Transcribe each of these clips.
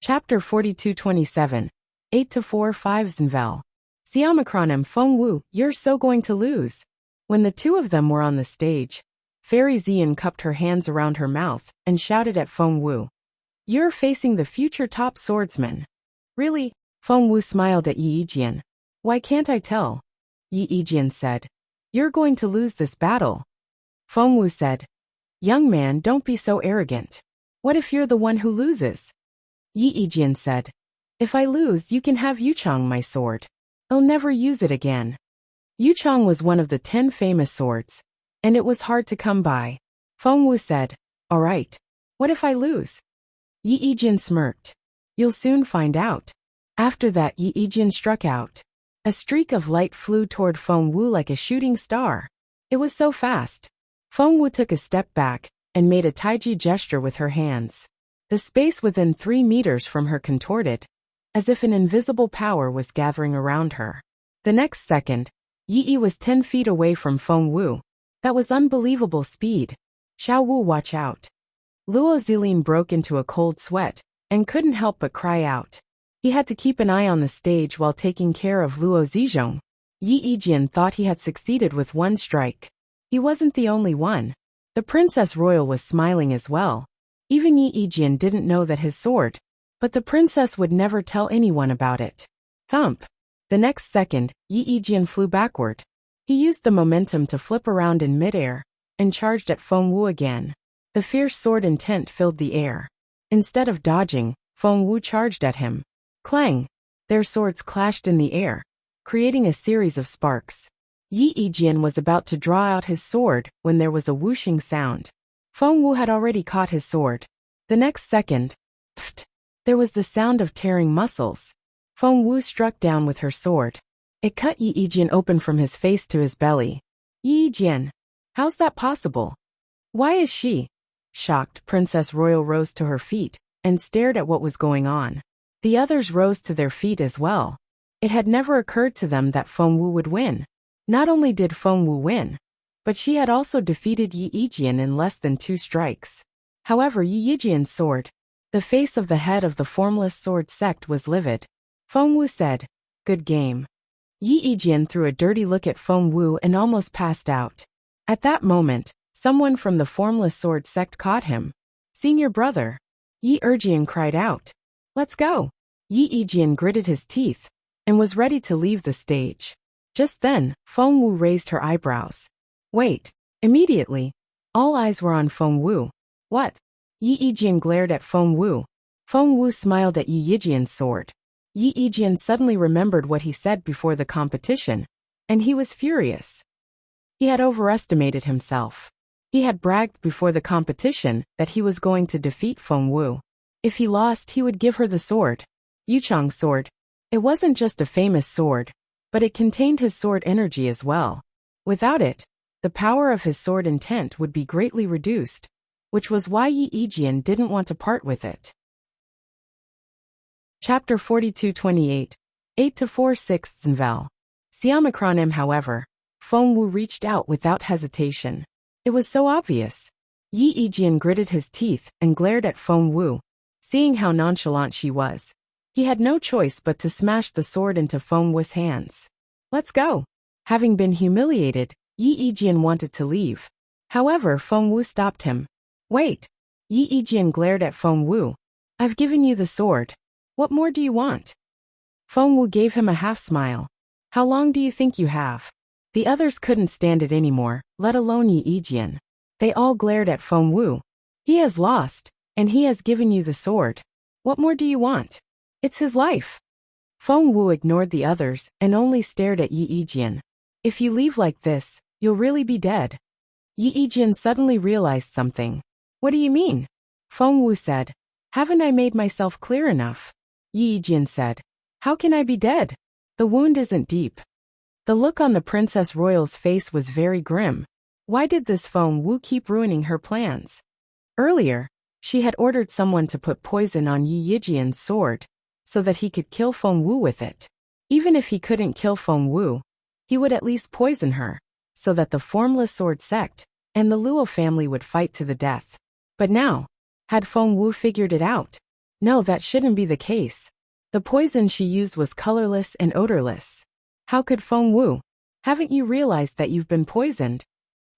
Chapter 42-27. 8-4-5 Zenvel. Xiaomacronim Feng Wu, you're so going to lose. When the two of them were on the stage, Fairy Xian cupped her hands around her mouth and shouted at Feng Wu. You're facing the future top swordsman. Really? Feng Wu smiled at Yi Yijian. Why can't I tell? Yi Yijian said. You're going to lose this battle. Feng Wu said. Young man, don't be so arrogant. What if you're the one who loses? Yi Yijian said. If I lose, you can have Yuchang my sword. I'll never use it again. Yuchang was one of the 10 famous swords, and it was hard to come by. Feng Wu said, all right. What if I lose? Yi Yijian smirked. You'll soon find out. After that, Yi Yijian struck out. A streak of light flew toward Feng Wu like a shooting star. It was so fast. Feng Wu took a step back and made a taiji gesture with her hands. The space within 3 meters from her contorted, as if an invisible power was gathering around her. The next second, Yi Yi was 10 feet away from Feng Wu. That was unbelievable speed. Xiao Wu, watch out. Luo Zilin broke into a cold sweat and couldn't help but cry out. He had to keep an eye on the stage while taking care of Luo Zizhong. Yi Yijian thought he had succeeded with one strike. He wasn't the only one. The Princess Royal was smiling as well. Even Yi Yijian didn't know that his sword, but the princess would never tell anyone about it. Thump! The next second, Yi Yijian flew backward. He used the momentum to flip around in midair and charged at Feng Wu again. The fierce sword intent filled the air. Instead of dodging, Feng Wu charged at him. Clang! Their swords clashed in the air, creating a series of sparks. Yi Yijian was about to draw out his sword when there was a whooshing sound. Feng Wu had already caught his sword. The next second, pft, there was the sound of tearing muscles. Feng Wu struck down with her sword. It cut Yi Yijian open from his face to his belly. Yi Yijian, how's that possible? Why is she? Shocked, Princess Royal rose to her feet and stared at what was going on. The others rose to their feet as well. It had never occurred to them that Feng Wu would win. Not only did Feng Wu win, but she had also defeated Yi Yijian in less than 2 strikes. However, Yi Yijian's sword, the face of the head of the formless sword sect, was livid. Feng Wu said, good game. Yi Yijian threw a dirty look at Feng Wu and almost passed out. At that moment, someone from the formless sword sect caught him. Senior brother. Yi Yijian cried out. Let's go. Yi Yijian gritted his teeth and was ready to leave the stage. Just then, Feng Wu raised her eyebrows. Wait. Immediately, all eyes were on Feng Wu. What? Yi Yijian glared at Feng Wu. Feng Wu smiled at Yi Yijian's sword. Yi Yijian suddenly remembered what he said before the competition, and he was furious. He had overestimated himself. He had bragged before the competition that he was going to defeat Feng Wu. If he lost, he would give her the sword. Yuchang's sword. It wasn't just a famous sword, but it contained his sword energy as well. Without it, the power of his sword intent would be greatly reduced, which was why Yi Yijian didn't want to part with it. Chapter 42-28. 8-4-6 Zenvel. Xiaomacronim, however, Feng Wu reached out without hesitation. It was so obvious. Yi Yijian gritted his teeth and glared at Feng Wu. Seeing how nonchalant she was, he had no choice but to smash the sword into Feng Wu's hands. Let's go. Having been humiliated, Yi Yijian wanted to leave. However, Feng Wu stopped him. Wait. Yi Yijian glared at Feng Wu. I've given you the sword. What more do you want? Feng Wu gave him a half-smile. How long do you think you have? The others couldn't stand it anymore, let alone Yi Yijian. They all glared at Feng Wu. He has lost, and he has given you the sword. What more do you want? It's his life. Feng Wu ignored the others and only stared at Yi Yijian. If you leave like this, you'll really be dead. Yi Yijian suddenly realized something. What do you mean? Feng Wu said. Haven't I made myself clear enough? Yi Yijian said. How can I be dead? The wound isn't deep. The look on the Princess Royal's face was very grim. Why did this Feng Wu keep ruining her plans? Earlier, she had ordered someone to put poison on Yi Yijian's sword, so that he could kill Feng Wu with it. Even if he couldn't kill Feng Wu, he would at least poison her, so that the formless sword sect and the Luo family would fight to the death. But now, had Feng Wu figured it out? No, that shouldn't be the case. The poison she used was colorless and odorless. How could Feng Wu? Haven't you realized that you've been poisoned?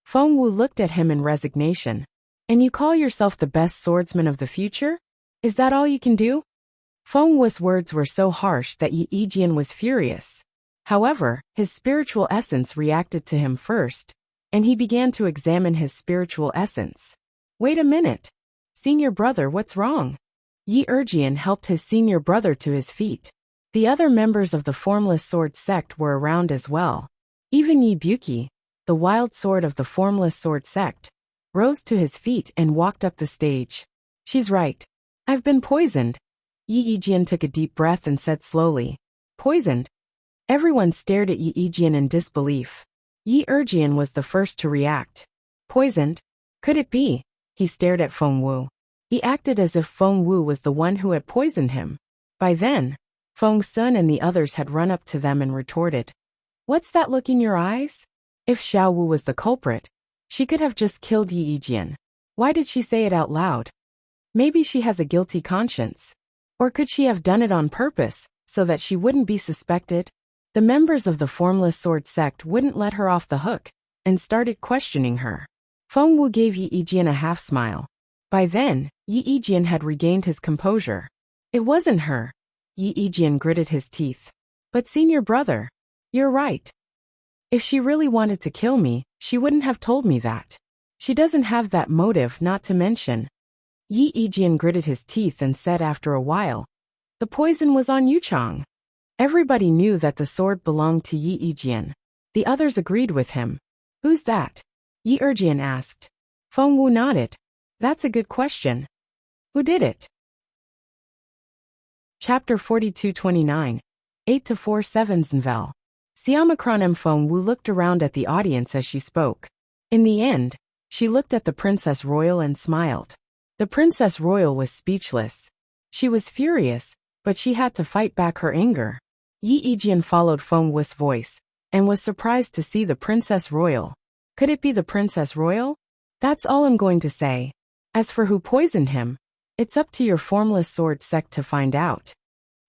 Feng Wu looked at him in resignation. And you call yourself the best swordsman of the future? Is that all you can do? Feng Wu's words were so harsh that Yi Yijian was furious. However, his spiritual essence reacted to him first, and he began to examine his spiritual essence. Wait a minute. Senior brother, what's wrong? Yi Yijian helped his senior brother to his feet. The other members of the Formless Sword sect were around as well. Even Yi Buki, the wild sword of the Formless Sword sect, rose to his feet and walked up the stage. She's right. I've been poisoned. Yi Yijian took a deep breath and said slowly, poisoned? Everyone stared at Yi Yijian in disbelief. Yi Yijian was the first to react. Poisoned? Could it be? He stared at Feng Wu. He acted as if Feng Wu was the one who had poisoned him. By then, Feng Sun and the others had run up to them and retorted. What's that look in your eyes? If Xiao Wu was the culprit, she could have just killed Yi Yijian. Why did she say it out loud? Maybe she has a guilty conscience. Or could she have done it on purpose, so that she wouldn't be suspected? The members of the Formless Sword sect wouldn't let her off the hook, and started questioning her. Feng Wu gave Yi Yijian a half-smile. By then, Yi Yijian had regained his composure. It wasn't her. Yi Yijian gritted his teeth. But senior brother, you're right. If she really wanted to kill me, she wouldn't have told me that. She doesn't have that motive, not to mention. Yi Yijian gritted his teeth and said after a while, the poison was on Yuchang. Everybody knew that the sword belonged to Yi Yijian. The others agreed with him. Who's that? Yi Yijian asked. Feng Wu nodded. That's a good question. Who did it? Chapter 42-29. 8-4 Zenvel. Xiaomacron Feng Wu looked around at the audience as she spoke. In the end, she looked at the Princess Royal and smiled. The Princess Royal was speechless. She was furious, but she had to fight back her anger. Yi Yijian followed Feng Wu's voice, and was surprised to see the Princess Royal. Could it be the Princess Royal? That's all I'm going to say. As for who poisoned him, it's up to your Formless Sword sect to find out.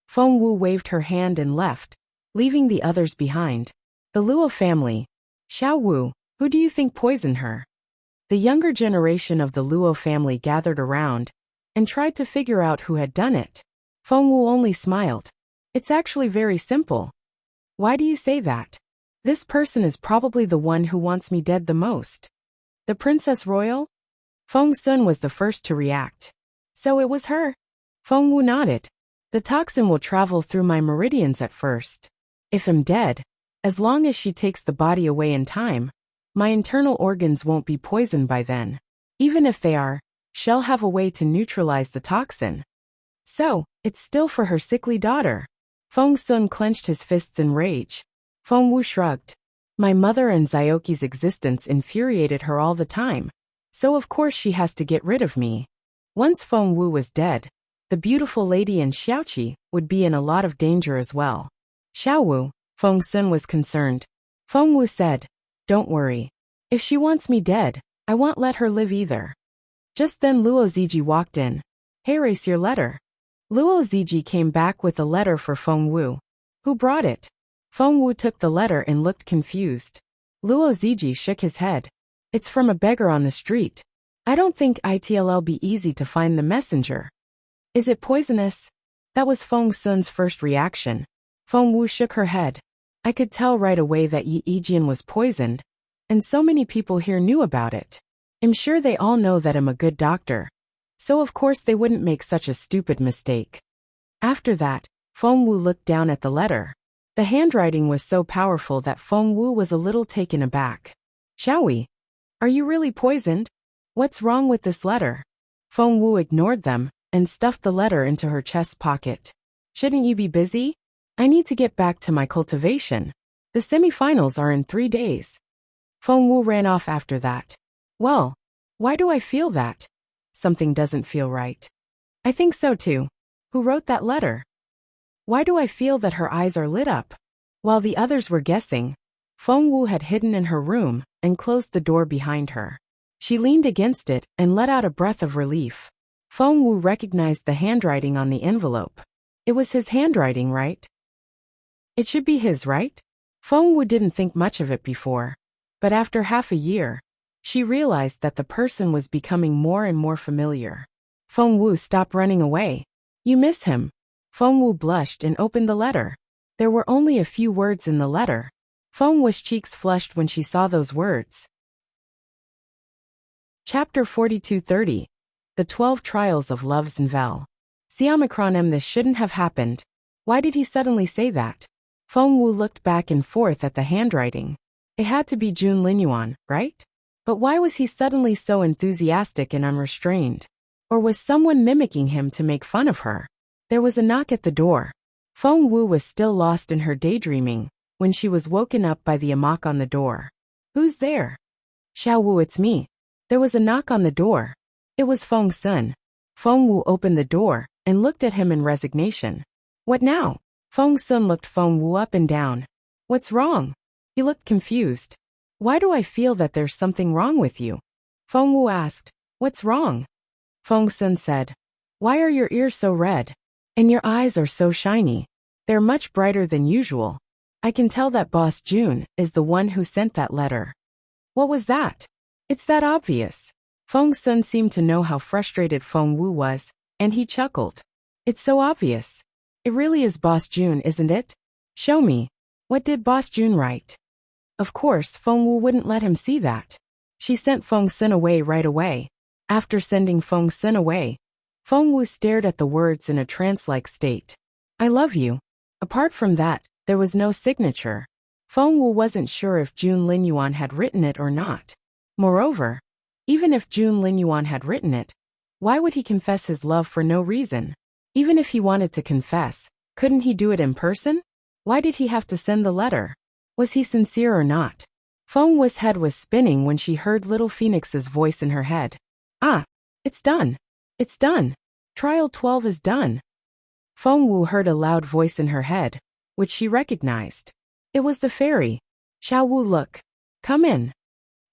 Feng Wu waved her hand and left, leaving the others behind. The Luo family. Xiao Wu, who do you think poisoned her? The younger generation of the Luo family gathered around, and tried to figure out who had done it. Feng Wu only smiled. It's actually very simple. Why do you say that? This person is probably the one who wants me dead the most. The Princess Royal? Feng Sun was the first to react. So it was her? Feng Wu nodded. The toxin will travel through my meridians at first. If I'm dead, as long as she takes the body away in time, my internal organs won't be poisoned by then. Even if they are, she'll have a way to neutralize the toxin. So, it's still for her sickly daughter. Feng Sun clenched his fists in rage. Feng Wu shrugged. My mother and Zioki's existence infuriated her all the time, so of course she has to get rid of me. Once Feng Wu was dead, the beautiful lady and Xiaoqi would be in a lot of danger as well. Xiao Wu, Feng Sun was concerned. Feng Wu said, don't worry. If she wants me dead, I won't let her live either. Just then Luo Ziji walked in. Hey, race your letter. Luo Ziji came back with a letter for Feng Wu. Who brought it? Feng Wu took the letter and looked confused. Luo Ziji shook his head. It's from a beggar on the street. I don't think it'll be easy to find the messenger. Is it poisonous? That was Feng Sun's first reaction. Feng Wu shook her head. I could tell right away that Yi Yijian was poisoned, and so many people here knew about it. I'm sure they all know that I'm a good doctor, so of course they wouldn't make such a stupid mistake. After that, Feng Wu looked down at the letter. The handwriting was so powerful that Feng Wu was a little taken aback. Xiaowi, are you really poisoned? What's wrong with this letter? Feng Wu ignored them and stuffed the letter into her chest pocket. Shouldn't you be busy? I need to get back to my cultivation. The semifinals are in 3 days. Feng Wu ran off after that. Well, why do I feel that? Something doesn't feel right. I think so too. Who wrote that letter? Why do I feel that her eyes are lit up? While the others were guessing, Feng Wu had hidden in her room and closed the door behind her. She leaned against it and let out a breath of relief. Feng Wu recognized the handwriting on the envelope. It was his handwriting, right? It should be his, right? Feng Wu didn't think much of it before. But after half a year, she realized that the person was becoming more and more familiar. Feng Wu, stop running away. You miss him. Feng Wu blushed and opened the letter. There were only a few words in the letter. Feng Wu's cheeks flushed when she saw those words. Chapter 42:30. The 12 Trials of Love's Novel. Siamacron, this shouldn't have happened. Why did he suddenly say that? Feng Wu looked back and forth at the handwriting. It had to be Jun Linyuan, right? But why was he suddenly so enthusiastic and unrestrained? Or was someone mimicking him to make fun of her? There was a knock at the door. Feng Wu was still lost in her daydreaming when she was woken up by the knock on the door. Who's there? Xiao Wu, it's me. There was a knock on the door. It was Feng Sun. Feng Wu opened the door and looked at him in resignation. What now? Feng Sun looked Feng Wu up and down. What's wrong? He looked confused. Why do I feel that there's something wrong with you? Feng Wu asked. What's wrong? Feng Sun said. Why are your ears so red? And your eyes are so shiny. They're much brighter than usual. I can tell that Boss Jun is the one who sent that letter. What was that? It's that obvious. Feng Sun seemed to know how frustrated Feng Wu was, and he chuckled. It's so obvious. It really is Boss Jun, isn't it? Show me. What did Boss Jun write? Of course, Feng Wu wouldn't let him see that. She sent Feng Sun away right away. After sending Feng Sun away, Feng Wu stared at the words in a trance-like state. I love you. Apart from that, there was no signature. Feng Wu wasn't sure if Jun Linyuan had written it or not. Moreover, even if Jun Linyuan had written it, why would he confess his love for no reason? Even if he wanted to confess, couldn't he do it in person? Why did he have to send the letter? Was he sincere or not? Feng Wu's head was spinning when she heard Little Phoenix's voice in her head. Ah, it's done. It's done. Trial 12 is done. Feng Wu heard a loud voice in her head, which she recognized. It was the fairy. Xiao Wu, look. Come in.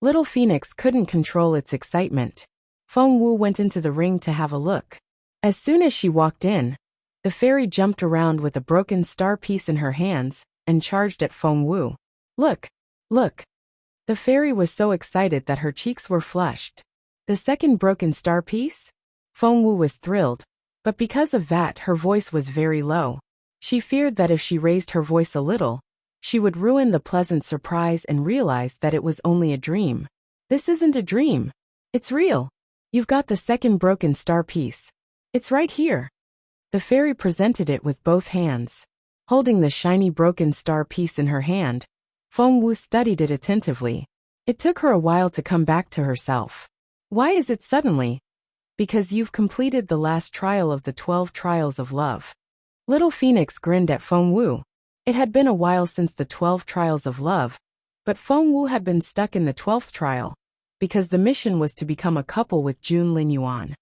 Little Phoenix couldn't control its excitement. Feng Wu went into the ring to have a look. As soon as she walked in, the fairy jumped around with a broken star piece in her hands and charged at Feng Wu. Look, look. The fairy was so excited that her cheeks were flushed. The second broken star piece? Feng Wu was thrilled, but because of that her voice was very low. She feared that if she raised her voice a little, she would ruin the pleasant surprise and realize that it was only a dream. This isn't a dream. It's real. You've got the second broken star piece. It's right here. The fairy presented it with both hands. Holding the shiny broken star piece in her hand, Feng Wu studied it attentively. It took her a while to come back to herself. Why is it suddenly? Because you've completed the last trial of the 12 Trials of Love. Little Phoenix grinned at Feng Wu. It had been a while since the 12 Trials of Love, but Feng Wu had been stuck in the 12th trial, because the mission was to become a couple with Jun Linyuan.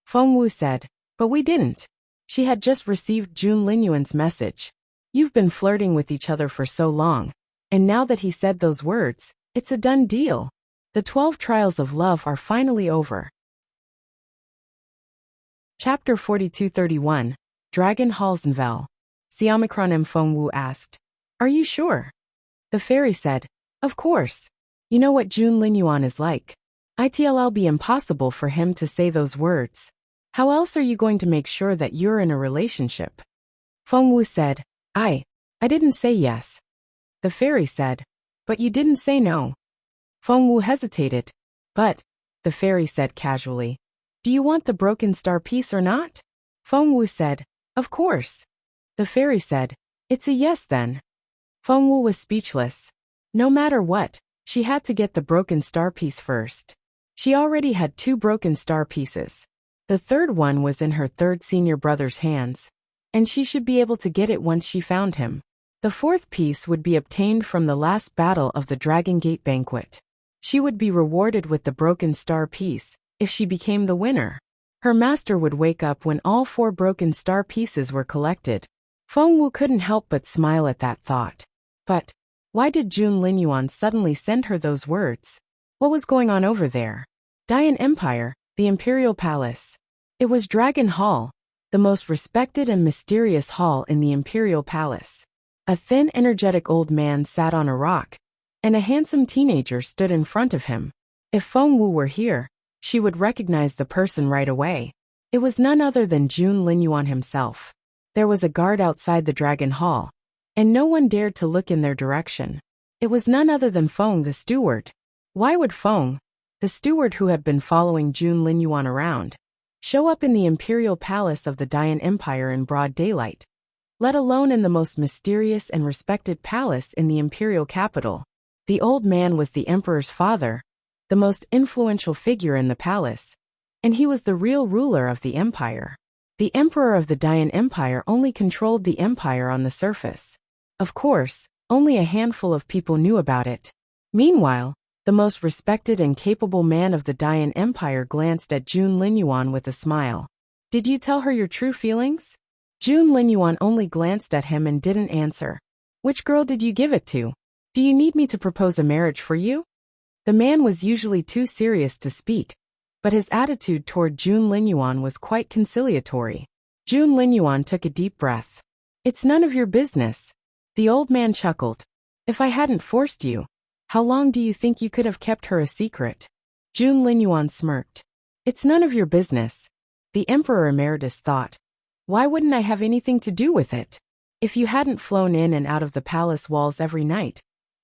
Feng Wu said, but we didn't. She had just received Jun Linyuan's message. You've been flirting with each other for so long, and now that he said those words, it's a done deal. The 12 Trials of Love are finally over. Chapter 42:31. Dragon Halsenvel. Siamacron, Feng Wu asked. Are you sure? The fairy said. Of course. You know what Jun Linyuan is like. It'll be impossible for him to say those words. How else are you going to make sure that you're in a relationship? Feng Wu said. I didn't say yes. The fairy said. But you didn't say no. Feng Wu hesitated. But, the fairy said casually. Do you want the broken star piece or not? Feng Wu said. Of course. The fairy said. It's a yes then. Feng Wu was speechless. No matter what, she had to get the broken star piece first. She already had 2 broken star pieces. The third one was in her third senior brother's hands, and she should be able to get it once she found him. The fourth piece would be obtained from the last battle of the Dragon Gate banquet. She would be rewarded with the broken star piece if she became the winner. Her master would wake up when all 4 broken star pieces were collected. Feng Wu couldn't help but smile at that thought. But why did Jun Linyuan suddenly send her those words? What was going on over there? Dian Empire, the Imperial Palace. It was Dragon Hall, the most respected and mysterious hall in the imperial palace. A thin, energetic old man sat on a rock, and a handsome teenager stood in front of him. If Feng Wu were here, she would recognize the person right away. It was none other than Jun Linyuan himself. There was a guard outside the Dragon Hall, and no one dared to look in their direction. It was none other than Feng the steward. Why would Feng, the steward who had been following Jun Linyuan around, show up in the imperial palace of the Dian Empire in broad daylight, let alone in the most mysterious and respected palace in the imperial capital? The old man was the emperor's father, the most influential figure in the palace, and he was the real ruler of the empire. The emperor of the Dian Empire only controlled the empire on the surface. Of course, only a handful of people knew about it. Meanwhile, the most respected and capable man of the Dian Empire glanced at Jun Linyuan with a smile. Did you tell her your true feelings? Jun Linyuan only glanced at him and didn't answer. Which girl did you give it to? Do you need me to propose a marriage for you? The man was usually too serious to speak, but his attitude toward Jun Linyuan was quite conciliatory. Jun Linyuan took a deep breath. It's none of your business. The old man chuckled. If I hadn't forced you, how long do you think you could have kept her a secret? Jun Linyuan smirked. It's none of your business. The Emperor Emeritus thought. Why wouldn't I have anything to do with it? If you hadn't flown in and out of the palace walls every night,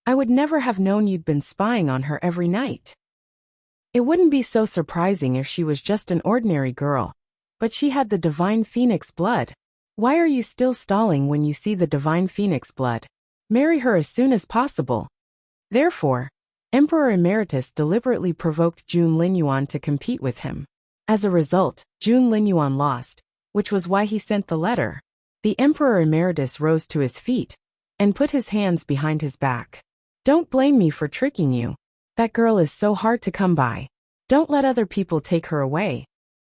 I would never have known you'd been spying on her every night. It wouldn't be so surprising if she was just an ordinary girl, but she had the divine phoenix blood. Why are you still stalling when you see the divine phoenix blood? Marry her as soon as possible. Therefore, Emperor Emeritus deliberately provoked Jun Linyuan to compete with him. As a result, Jun Linyuan lost, which was why he sent the letter. The Emperor Emeritus rose to his feet and put his hands behind his back. Don't blame me for tricking you. That girl is so hard to come by. Don't let other people take her away.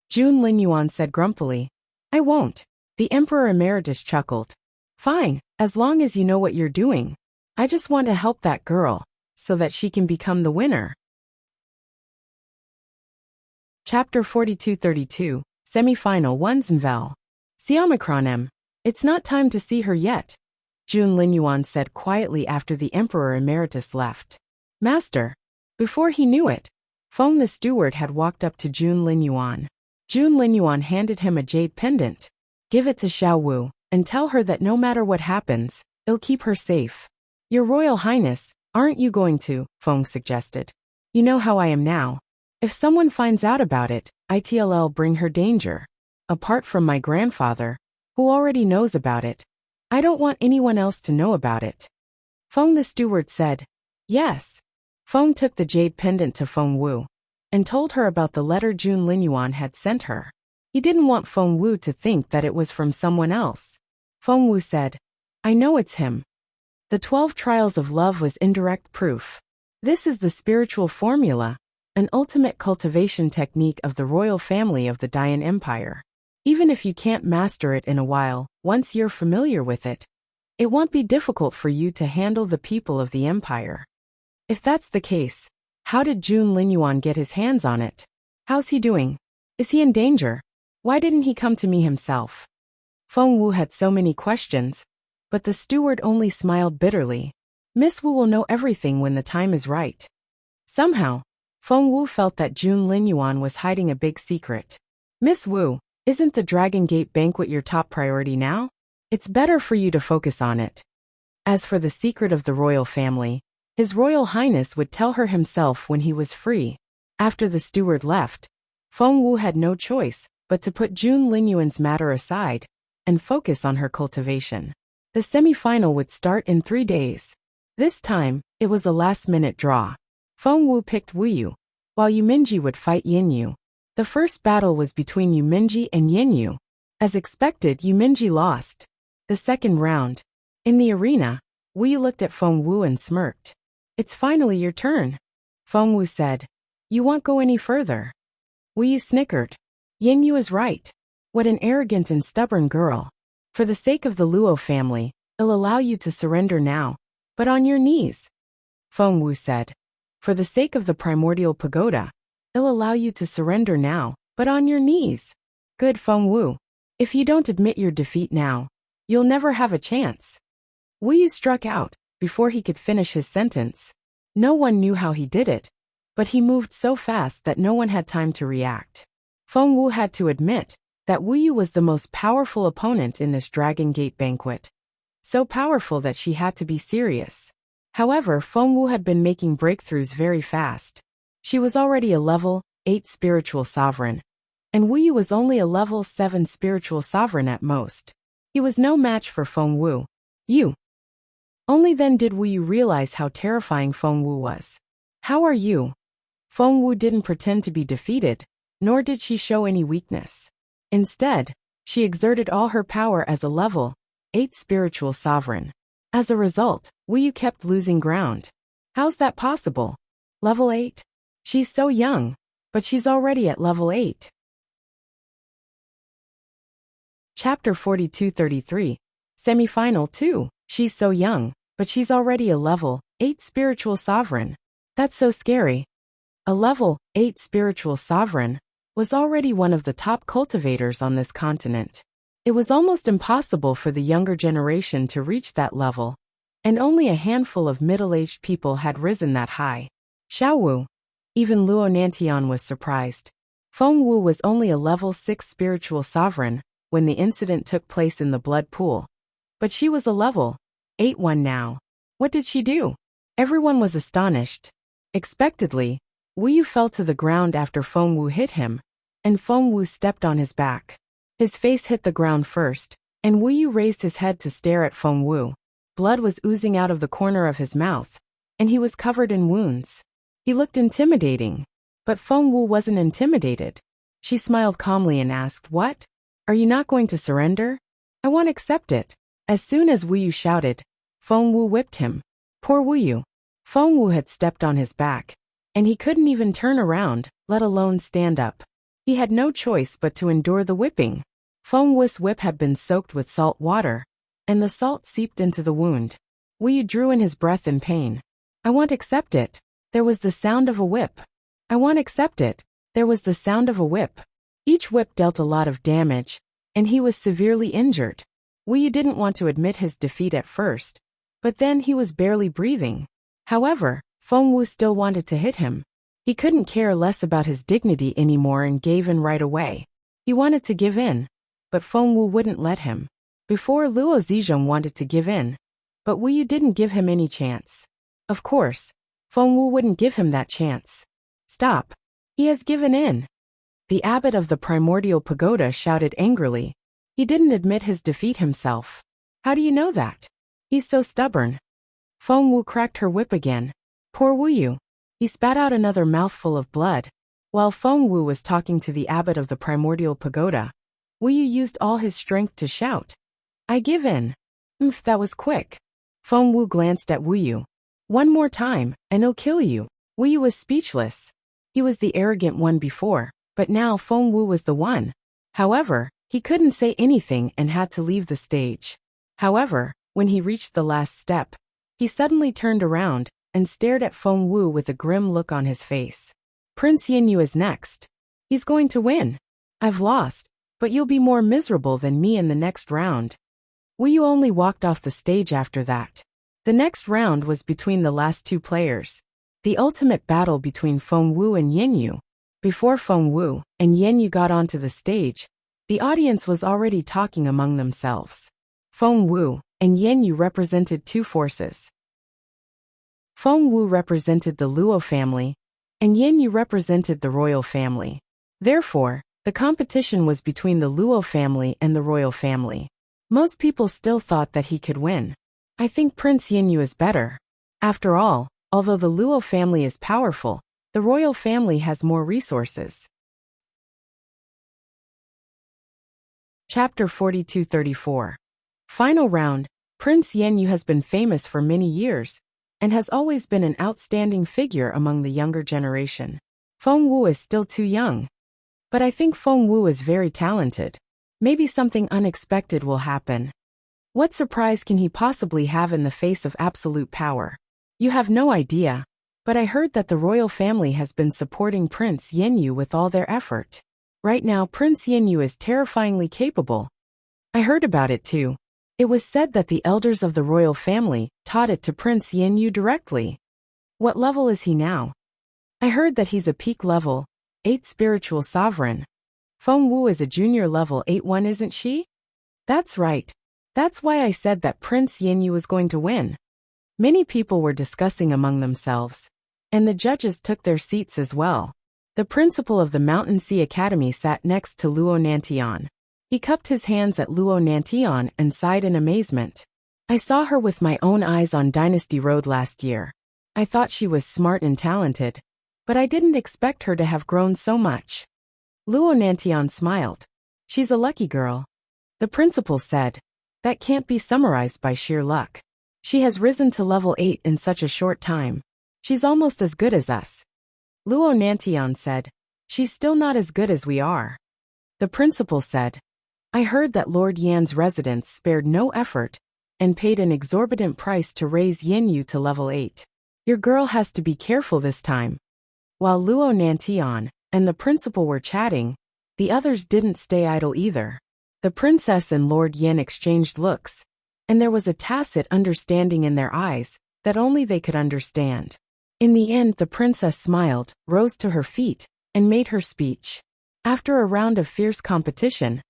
Jun Linyuan said grumpily. I won't. The Emperor Emeritus chuckled. Fine, as long as you know what you're doing. I just want to help that girl, so that she can become the winner. Chapter 42-32, Semi-Final 1 Zhenvel. Siamacronem. It's not time to see her yet, Jun Linyuan said quietly after the Emperor Emeritus left. Master. Before he knew it, Feng the steward had walked up to Jun Linyuan. Jun Linyuan handed him a jade pendant. Give it to Xiao Wu, and tell her that no matter what happens, it'll keep her safe. Your Royal Highness, aren't you going to? Feng suggested. You know how I am now. If someone finds out about it, it'll bring her danger. Apart from my grandfather, who already knows about it, I don't want anyone else to know about it. Feng the steward said. Yes. Feng took the jade pendant to Feng Wu and told her about the letter Jun Linyuan had sent her. He didn't want Feng Wu to think that it was from someone else. Feng Wu said, I know it's him. The 12 trials of love was indirect proof. This is the spiritual formula, an ultimate cultivation technique of the royal family of the Dian Empire. Even if you can't master it in a while, once you're familiar with it, it won't be difficult for you to handle the people of the empire. If that's the case, how did Jun Linyuan get his hands on it? How's he doing? Is he in danger? Why didn't he come to me himself? Feng Wu had so many questions, but the steward only smiled bitterly. Miss Wu will know everything when the time is right. Somehow, Feng Wu felt that Jun Linyuan was hiding a big secret. Miss Wu, isn't the Dragon Gate banquet your top priority now? It's better for you to focus on it. As for the secret of the royal family, His Royal Highness would tell her himself when he was free. After the steward left, Feng Wu had no choice but to put Jun Linyuan's matter aside and focus on her cultivation. The semi-final would start in 3 days. This time, it was a last-minute draw. Feng Wu picked Wu Yu, while Yuminji would fight Yin Yu. The first battle was between Yuminji and Yin Yu. As expected, Yuminji lost. The second round. In the arena, Wu Yu looked at Feng Wu and smirked. It's finally your turn. Feng Wu said. You won't go any further. Wu Yu snickered. Yin Yu is right. What an arrogant and stubborn girl. For the sake of the Luo family, I'll allow you to surrender now, but on your knees. Feng Wu said. For the sake of the primordial pagoda, I'll allow you to surrender now, but on your knees. Good, Feng Wu. If you don't admit your defeat now, you'll never have a chance. Wu Yu struck out before he could finish his sentence. No one knew how he did it, but he moved so fast that no one had time to react. Feng Wu had to admit that Wu Yu was the most powerful opponent in this Dragon Gate banquet. So powerful that she had to be serious. However, Feng Wu had been making breakthroughs very fast. She was already a level 8 spiritual sovereign, and Wu Yu was only a level 7 spiritual sovereign at most. He was no match for Feng Wu. You. Only then did Wu Yu realize how terrifying Feng Wu was. How are you? Feng Wu didn't pretend to be defeated, nor did she show any weakness. Instead, she exerted all her power as a level 8 spiritual sovereign. As a result, Wu Yu kept losing ground. How's that possible? Level 8? She's so young, but she's already at level 8. Chapter 42-33. Semi-final 2. She's so young, but she's already a level 8 spiritual sovereign. That's so scary. A level 8 spiritual sovereign was already one of the top cultivators on this continent. It was almost impossible for the younger generation to reach that level, and only a handful of middle-aged people had risen that high. Xiao Wu. Even Luo Nantian was surprised. Feng Wu was only a level 6 spiritual sovereign when the incident took place in the blood pool. But she was a level 8 one now. What did she do? Everyone was astonished. Expectedly, Wu Yu fell to the ground after Feng Wu hit him, and Feng Wu stepped on his back. His face hit the ground first, and Wu Yu raised his head to stare at Feng Wu. Blood was oozing out of the corner of his mouth, and he was covered in wounds. He looked intimidating. But Feng Wu wasn't intimidated. She smiled calmly and asked, "What? Are you not going to surrender? I won't accept it." As soon as Wu Yu shouted, Feng Wu whipped him. Poor Wu Yu. Feng Wu had stepped on his back, and he couldn't even turn around, let alone stand up. He had no choice but to endure the whipping. Feng Wu's whip had been soaked with salt water, and the salt seeped into the wound. Wu Yu drew in his breath in pain. "I won't accept it." There was the sound of a whip. "I won't accept it." There was the sound of a whip. Each whip dealt a lot of damage, and he was severely injured. Wu Yu didn't want to admit his defeat at first, but then he was barely breathing. However, Feng Wu still wanted to hit him. He couldn't care less about his dignity anymore and gave in right away. He wanted to give in, but Feng Wu wouldn't let him. Before, Luo Zizhong wanted to give in, but Wu Yu didn't give him any chance. Of course, Feng Wu wouldn't give him that chance. "Stop. He has given in." The abbot of the primordial pagoda shouted angrily. He didn't admit his defeat himself. "How do you know that? He's so stubborn." Feng Wu cracked her whip again. Poor Wu Yu. He spat out another mouthful of blood. While Feng Wu was talking to the abbot of the primordial pagoda, Wu Yu used all his strength to shout, "I give in." That was quick. Feng Wu glanced at Wu Yu. "One more time, and he'll kill you." Wu Yu was speechless. He was the arrogant one before, but now Feng Wu was the one. However, he couldn't say anything and had to leave the stage. However, when he reached the last step, he suddenly turned around and stared at Feng Wu with a grim look on his face. "Prince Yinyu is next. He's going to win. I've lost, but you'll be more miserable than me in the next round." Wu Yu only walked off the stage after that. The next round was between the last two players. The ultimate battle between Feng Wu and Yinyu. Before Feng Wu and Yinyu got onto the stage, the audience was already talking among themselves. Feng Wu and Yinyu represented two forces. Feng Wu represented the Luo family, and Yinyu represented the royal family. Therefore, the competition was between the Luo family and the royal family. Most people still thought that he could win. "I think Prince Yinyu is better." After all, although the Luo family is powerful, the royal family has more resources. Chapter 42-34. Final round. Prince Yinyu has been famous for many years, and has always been an outstanding figure among the younger generation. Feng Wu is still too young. But I think Feng Wu is very talented. Maybe something unexpected will happen. What surprise can he possibly have in the face of absolute power? You have no idea. But I heard that the royal family has been supporting Prince Yinyu with all their effort. Right now Prince Yinyu is terrifyingly capable. I heard about it too. It was said that the elders of the royal family taught it to Prince Yinyu directly. What level is he now? I heard that he's a peak level 8 spiritual sovereign. Feng Wu is a junior level 8-1, isn't she? That's right. That's why I said that Prince Yinyu was going to win. Many people were discussing among themselves, and the judges took their seats as well. The principal of the Mountain Sea Academy sat next to Luo Nantian. He cupped his hands at Luo Nantian and sighed in amazement. I saw her with my own eyes on Dynasty Road last year. I thought she was smart and talented, but I didn't expect her to have grown so much. Luo Nantian smiled. She's a lucky girl. The principal said, that can't be summarized by sheer luck. She has risen to level 8 in such a short time. She's almost as good as us. Luo Nantian said, she's still not as good as we are. The principal said, I heard that Lord Yan's residents spared no effort and paid an exorbitant price to raise Yinyu to level 8. Your girl has to be careful this time. While Luo Nantian and the principal were chatting, the others didn't stay idle either. The princess and Lord Yin exchanged looks, and there was a tacit understanding in their eyes that only they could understand. In the end, the princess smiled, rose to her feet, and made her speech. After a round of fierce competition,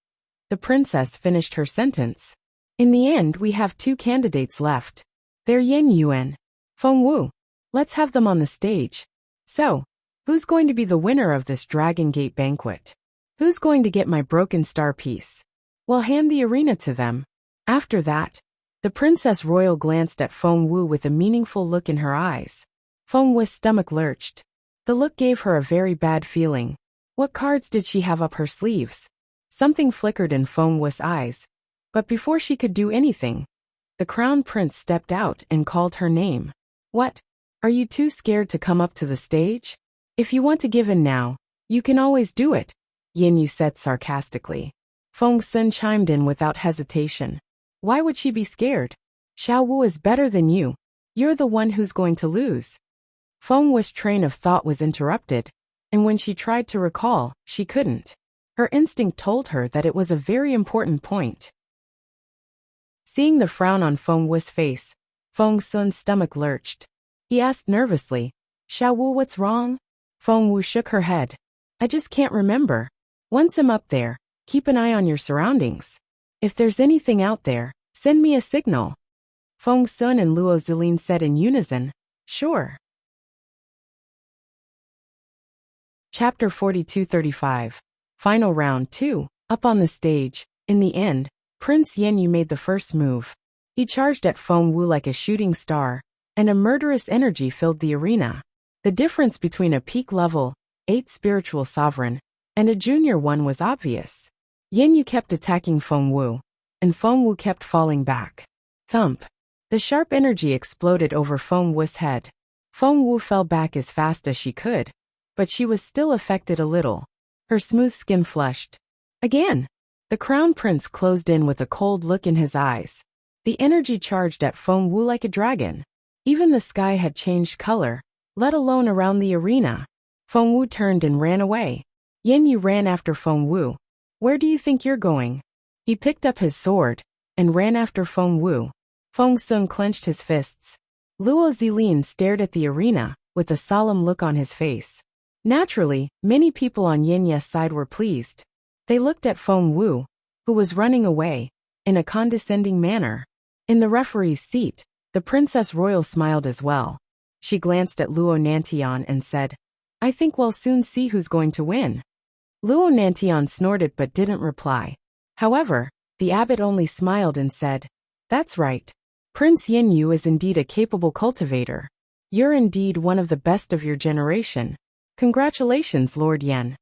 the princess finished her sentence. In the end, we have 2 candidates left. They're Yin Yuan, Feng Wu. Let's have them on the stage. So, who's going to be the winner of this Dragon Gate banquet? Who's going to get my broken star piece? Well, hand the arena to them. After that, the Princess Royal glanced at Feng Wu with a meaningful look in her eyes. Feng Wu's stomach lurched. The look gave her a very bad feeling. What cards did she have up her sleeves? Something flickered in Feng Wu's eyes. But before she could do anything, the Crown Prince stepped out and called her name. What? Are you too scared to come up to the stage? If you want to give in now, you can always do it, Yinyu said sarcastically. Feng Sun chimed in without hesitation. Why would she be scared? Xiao Wu is better than you. You're the one who's going to lose. Feng Wu's train of thought was interrupted, and when she tried to recall, she couldn't. Her instinct told her that it was a very important point. Seeing the frown on Feng Wu's face, Feng Sun's stomach lurched. He asked nervously, Xiao Wu, what's wrong? Feng Wu shook her head. I just can't remember. Once I'm up there, keep an eye on your surroundings. If there's anything out there, send me a signal. Feng Sun and Luo Zilin said in unison, sure. Chapter 42-35. Final round 2. Up on the stage, in the end, Prince Yinyu made the first move. He charged at Feng Wu like a shooting star, and a murderous energy filled the arena. The difference between a peak level 8 spiritual sovereign and a junior one was obvious. Yinyu kept attacking Feng Wu, and Feng Wu kept falling back. Thump. The sharp energy exploded over Feng Wu's head. Feng Wu fell back as fast as she could, but she was still affected a little. Her smooth skin flushed. Again. The Crown Prince closed in with a cold look in his eyes. The energy charged at Feng Wu like a dragon. Even the sky had changed color, let alone around the arena. Feng Wu turned and ran away. Yinyu ran after Feng Wu. Where do you think you're going? He picked up his sword and ran after Feng Wu. Feng Sun clenched his fists. Luo Zilin stared at the arena with a solemn look on his face. Naturally, many people on Yinya's side were pleased. They looked at Feng Wu, who was running away, in a condescending manner. In the referee's seat, the Princess Royal smiled as well. She glanced at Luo Nantian and said, I think we'll soon see who's going to win. Luo Nantian snorted but didn't reply. However, the abbot only smiled and said, That's right. Prince Yinyu is indeed a capable cultivator. You're indeed one of the best of your generation. Congratulations, Lord Yen.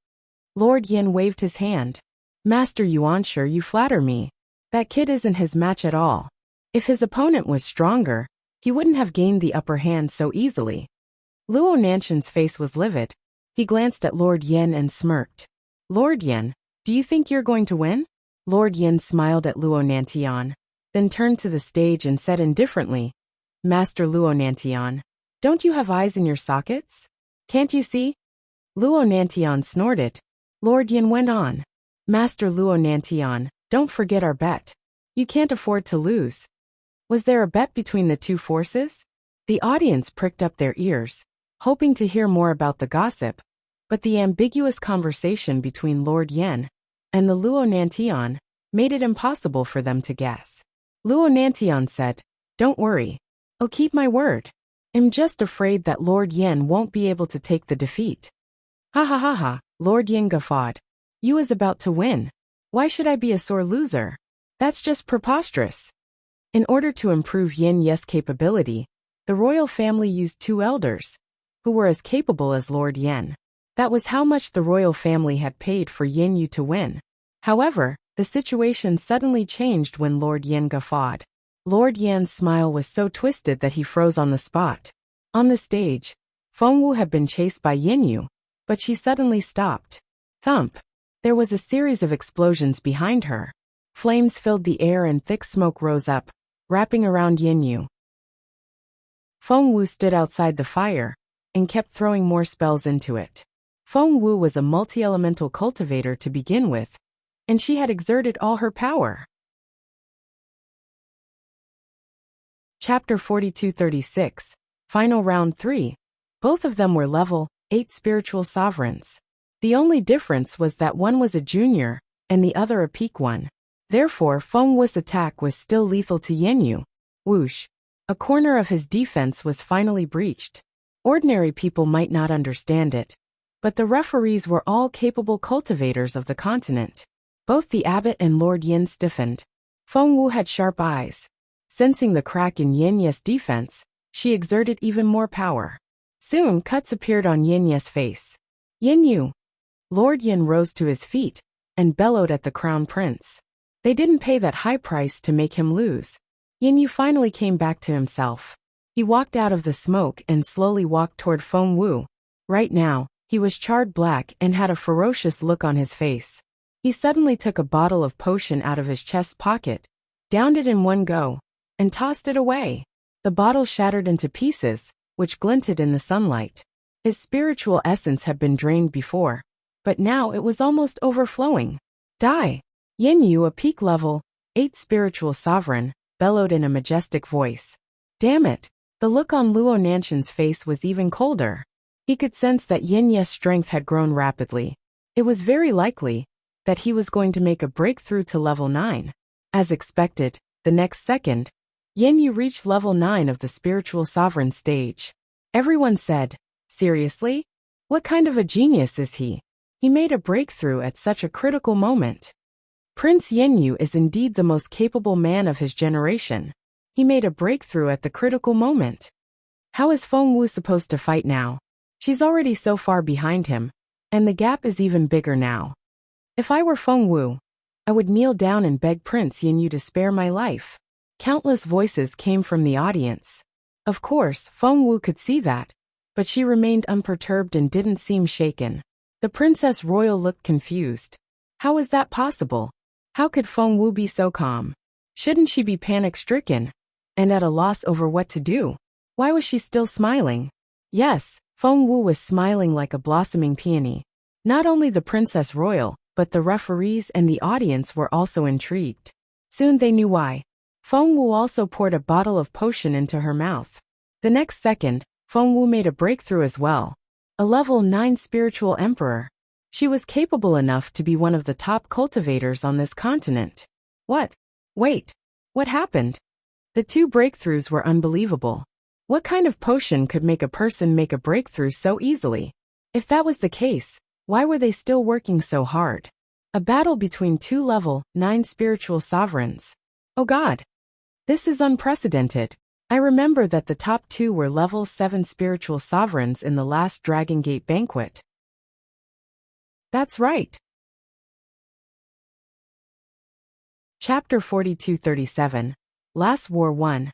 Lord Yin waved his hand. Master Yuansher, you flatter me. That kid isn't his match at all. If his opponent was stronger, he wouldn't have gained the upper hand so easily. Luo Nanshan's face was livid. He glanced at Lord Yin and smirked. Lord Yin, do you think you're going to win? Lord Yin smiled at Luo Nantian, then turned to the stage and said indifferently, Master Luo Nantian, don't you have eyes in your sockets? Can't you see? Luo Nantian snorted. Lord Yin went on. Master Luo Nantian, don't forget our bet. You can't afford to lose. Was there a bet between the two forces? The audience pricked up their ears, hoping to hear more about the gossip, but the ambiguous conversation between Lord Yin and the Luo Nantian made it impossible for them to guess. Luo Nantian said, "Don't worry. I'll keep my word. I'm just afraid that Lord Yin won't be able to take the defeat." Ha ha ha ha, Lord Yin guffawed. You is about to win. Why should I be a sore loser? That's just preposterous. In order to improve Yin Ye's capability, the royal family used 2 elders, who were as capable as Lord Yin. That was how much the royal family had paid for Yin Yu to win. However, the situation suddenly changed when Lord Yin guffawed. Lord Yan's smile was so twisted that he froze on the spot. On the stage, Feng Wu had been chased by Yin Yu, but she suddenly stopped. Thump! There was a series of explosions behind her. Flames filled the air and thick smoke rose up, wrapping around Yin Yu. Feng Wu stood outside the fire and kept throwing more spells into it. Feng Wu was a multi-elemental cultivator to begin with, and she had exerted all her power. Chapter 42-36, Final Round 3. Both of them were level 8 spiritual sovereigns. The only difference was that one was a junior and the other a peak one. Therefore, Feng Wu's attack was still lethal to Yin Yu. Whoosh! A corner of his defense was finally breached. Ordinary people might not understand it, but the referees were all capable cultivators of the continent. Both the abbot and Lord Yin stiffened. Feng Wu had sharp eyes. Sensing the crack in Yin Ye's defense, she exerted even more power. Soon, cuts appeared on Yin Ye's face. Yin Yu! Lord Yin rose to his feet and bellowed at the crown prince. They didn't pay that high price to make him lose. Yin Yu finally came back to himself. He walked out of the smoke and slowly walked toward Feng Wu. Right now, he was charred black and had a ferocious look on his face. He suddenly took a bottle of potion out of his chest pocket, downed it in one go, and tossed it away. The bottle shattered into pieces, which glinted in the sunlight. His spiritual essence had been drained before, but now it was almost overflowing. Die! Yin Yu, a peak level 8 spiritual sovereign, bellowed in a majestic voice. Damn it! The look on Luo Nanshan's face was even colder. He could sense that Yin Ye's strength had grown rapidly. It was very likely that he was going to make a breakthrough to level 9. As expected, the next second, Yin Yu reached level 9 of the spiritual sovereign stage. Everyone said, seriously? What kind of a genius is he? He made a breakthrough at such a critical moment. Prince Yin Yu is indeed the most capable man of his generation. He made a breakthrough at the critical moment. How is Feng Wu supposed to fight now? She's already so far behind him, and the gap is even bigger now. If I were Feng Wu, I would kneel down and beg Prince Yin Yu to spare my life. Countless voices came from the audience. Of course, Feng Wu could see that, but she remained unperturbed and didn't seem shaken. The Princess Royal looked confused. How is that possible? How could Feng Wu be so calm? Shouldn't she be panic-stricken and at a loss over what to do? Why was she still smiling? Yes, Feng Wu was smiling like a blossoming peony. Not only the Princess Royal, but the referees and the audience were also intrigued. Soon they knew why. Feng Wu also poured a bottle of potion into her mouth. The next second, Feng Wu made a breakthrough as well. A level 9 spiritual emperor. She was capable enough to be one of the top cultivators on this continent. What? Wait. What happened? The 2 breakthroughs were unbelievable. What kind of potion could make a person make a breakthrough so easily? If that was the case, why were they still working so hard? A battle between 2 level 9 spiritual sovereigns. Oh God! This is unprecedented. I remember that the top 2 were level 7 spiritual sovereigns in the last Dragon Gate banquet. That's right. Chapter 42-37, Last War 1.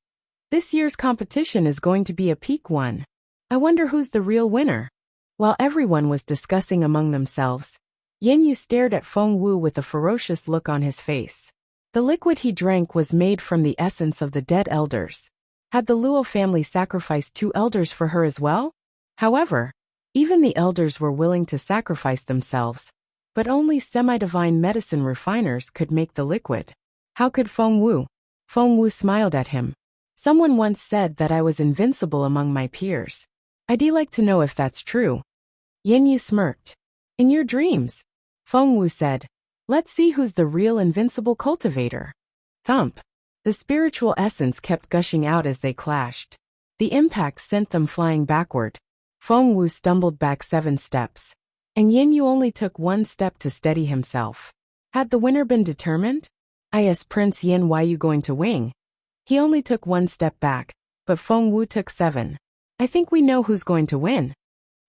This year's competition is going to be a peak one. I wonder who's the real winner. While everyone was discussing among themselves, Yin Yu stared at Feng Wu with a ferocious look on his face. The liquid he drank was made from the essence of the dead elders. Had the Luo family sacrificed 2 elders for her as well? However, even the elders were willing to sacrifice themselves, but only semi-divine medicine refiners could make the liquid. How could Feng Wu? Feng Wu smiled at him. Someone once said that I was invincible among my peers. I'd like to know if that's true. Yin Yu smirked. In your dreams, Feng Wu said. Let's see who's the real invincible cultivator. Thump. The spiritual essence kept gushing out as they clashed. The impact sent them flying backward. Feng Wu stumbled back 7 steps. And Yin Yu only took 1 step to steady himself. Had the winner been determined? I asked Prince Yin, why you going to wing? He only took 1 step back, but Feng Wu took 7. I think we know who's going to win.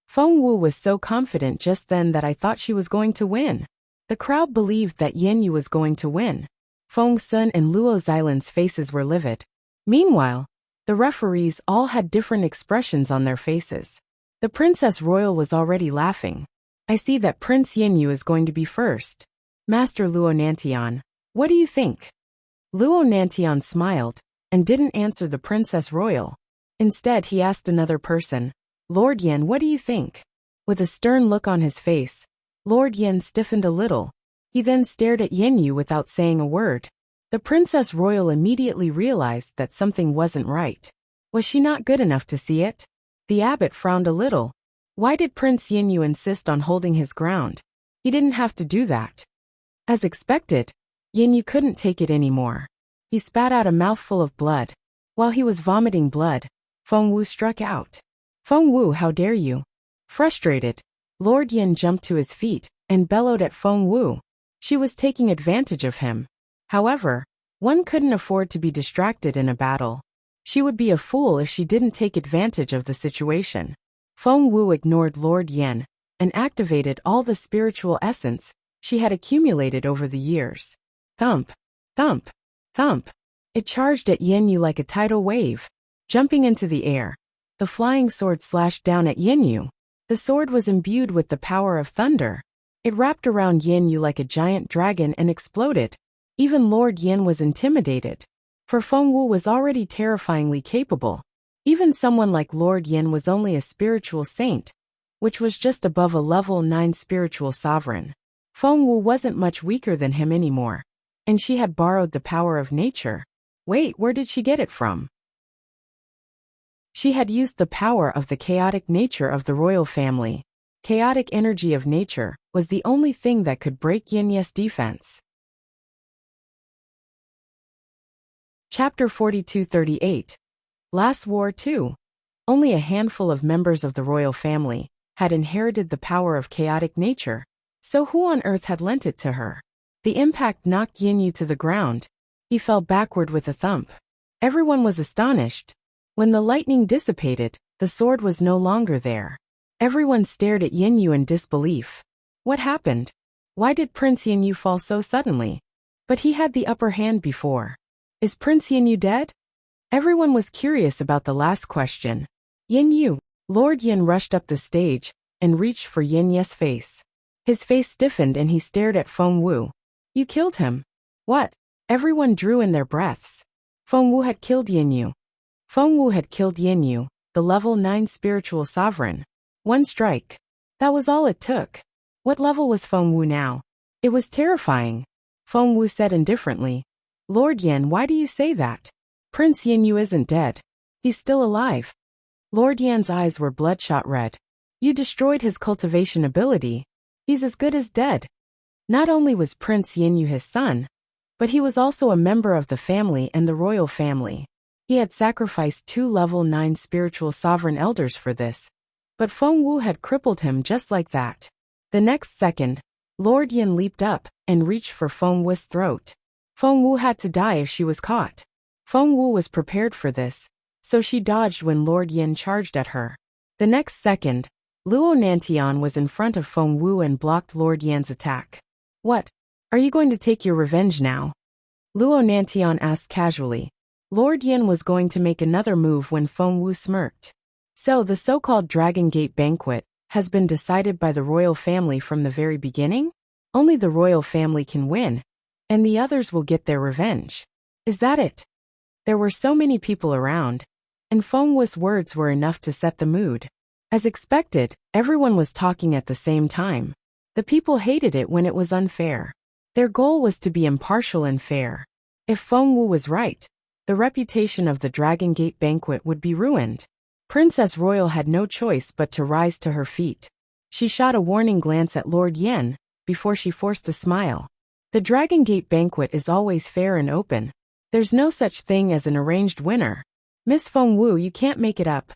Feng Wu was so confident just then that I thought she was going to win. The crowd believed that Yin Yu was going to win. Feng Sun and Luo Xilan's faces were livid. Meanwhile, the referees all had different expressions on their faces. The Princess Royal was already laughing. I see that Prince Yin Yu is going to be first. Master Luo Nantian, what do you think? Luo Nantian smiled and didn't answer the Princess Royal. Instead, he asked another person, Lord Yin, what do you think? With a stern look on his face, Lord Yin stiffened a little. He then stared at Yin Yu without saying a word. The Princess Royal immediately realized that something wasn't right. Was she not good enough to see it? The abbot frowned a little. Why did Prince Yin Yu insist on holding his ground? He didn't have to do that. As expected, Yin Yu couldn't take it anymore. He spat out a mouthful of blood. While he was vomiting blood, Feng Wu struck out. Feng Wu, how dare you? Frustrated, Lord Yin jumped to his feet and bellowed at Feng Wu. She was taking advantage of him. However, one couldn't afford to be distracted in a battle. She would be a fool if she didn't take advantage of the situation. Feng Wu ignored Lord Yin and activated all the spiritual essence she had accumulated over the years. Thump, thump, thump. It charged at Yin Yu like a tidal wave. Jumping into the air, the flying sword slashed down at Yin Yu. The sword was imbued with the power of thunder. It wrapped around Yin Yu like a giant dragon and exploded. Even Lord Yin was intimidated. For Feng Wu was already terrifyingly capable. Even someone like Lord Yin was only a spiritual saint, which was just above a level 9 spiritual sovereign. Feng Wu wasn't much weaker than him anymore. And she had borrowed the power of nature. Wait, where did she get it from? She had used the power of the chaotic nature of the royal family. Chaotic energy of nature was the only thing that could break Yin Yu's defense. Chapter 4238. Last War 2. Only a handful of members of the royal family had inherited the power of chaotic nature, so who on earth had lent it to her? The impact knocked Yin Yu to the ground. He fell backward with a thump. Everyone was astonished. When the lightning dissipated, the sword was no longer there. Everyone stared at Yin Yu in disbelief. What happened? Why did Prince Yin Yu fall so suddenly? But he had the upper hand before. Is Prince Yin Yu dead? Everyone was curious about the last question. Yin Yu. Lord Yin rushed up the stage and reached for Yin Yu's face. His face stiffened and he stared at Feng Wu. You killed him. What? Everyone drew in their breaths. Feng Wu had killed Yin Yu. Feng Wu had killed Yin Yu, the level 9 spiritual sovereign. 1 strike. That was all it took. What level was Feng Wu now? It was terrifying. Feng Wu said indifferently. Lord Yin, why do you say that? Prince Yin Yu isn't dead. He's still alive. Lord Yan's eyes were bloodshot red. You destroyed his cultivation ability. He's as good as dead. Not only was Prince Yin Yu his son, but he was also a member of the family and the royal family. He had sacrificed 2 level 9 spiritual sovereign elders for this. But Feng Wu had crippled him just like that. The next second, Lord Yin leaped up and reached for Feng Wu's throat. Feng Wu had to die if she was caught. Feng Wu was prepared for this, so she dodged when Lord Yin charged at her. The next second, Luo Nantian was in front of Feng Wu and blocked Lord Yan's attack. What? Are you going to take your revenge now? Luo Nantian asked casually. Lord Yin was going to make another move when Feng Wu smirked. So the so-called Dragon Gate banquet has been decided by the royal family from the very beginning? Only the royal family can win, and the others will get their revenge. Is that it? There were so many people around, and Feng Wu's words were enough to set the mood. As expected, everyone was talking at the same time. The people hated it when it was unfair. Their goal was to be impartial and fair. If Feng Wu was right, the reputation of the Dragon Gate banquet would be ruined. Princess Royal had no choice but to rise to her feet. She shot a warning glance at Lord Yen before she forced a smile. The Dragon Gate banquet is always fair and open. There's no such thing as an arranged winner. Miss Feng Wu, you can't make it up.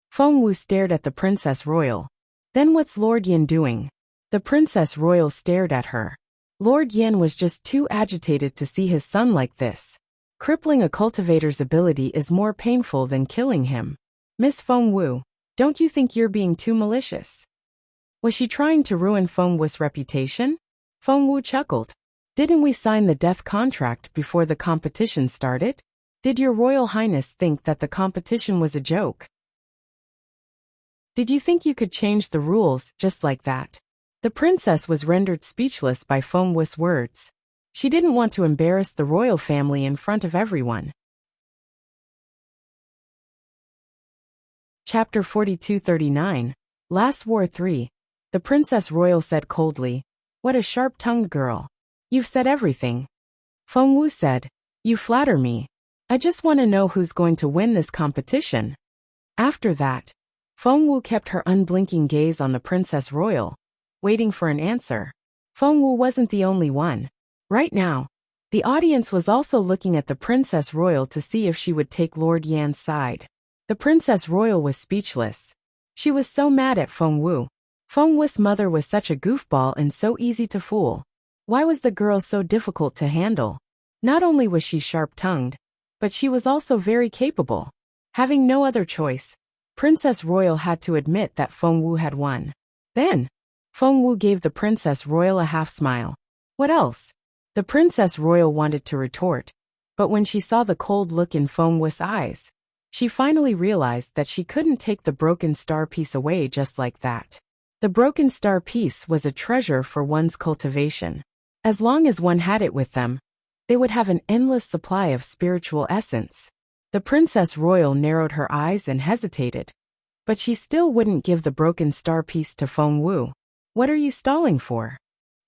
Feng Wu stared at the Princess Royal. Then what's Lord Yen doing? The Princess Royal stared at her. Lord Yen was just too agitated to see his son like this. Crippling a cultivator's ability is more painful than killing him. Miss Feng Wu, don't you think you're being too malicious? Was she trying to ruin Feng Wu's reputation? Feng Wu chuckled. Didn't we sign the death contract before the competition started? Did your Royal Highness think that the competition was a joke? Did you think you could change the rules just like that? The princess was rendered speechless by Feng Wu's words. She didn't want to embarrass the royal family in front of everyone. Chapter 4239. Last War 3. The Princess Royal said coldly, "What a sharp-tongued girl. You've said everything." Feng Wu said, "You flatter me. I just want to know who's going to win this competition." After that, Feng Wu kept her unblinking gaze on the Princess Royal, waiting for an answer. Feng Wu wasn't the only one. Right now, the audience was also looking at the Princess Royal to see if she would take Lord Yan's side. The Princess Royal was speechless. She was so mad at Feng Wu. Feng Wu's mother was such a goofball and so easy to fool. Why was the girl so difficult to handle? Not only was she sharp-tongued, but she was also very capable. Having no other choice, Princess Royal had to admit that Feng Wu had won. Then, Feng Wu gave the Princess Royal a half-smile. What else? The Princess Royal wanted to retort, but when she saw the cold look in Feng Wu's eyes, she finally realized that she couldn't take the broken star piece away just like that. The broken star piece was a treasure for one's cultivation. As long as one had it with them, they would have an endless supply of spiritual essence. The Princess Royal narrowed her eyes and hesitated. But she still wouldn't give the broken star piece to Feng Wu. What are you stalling for?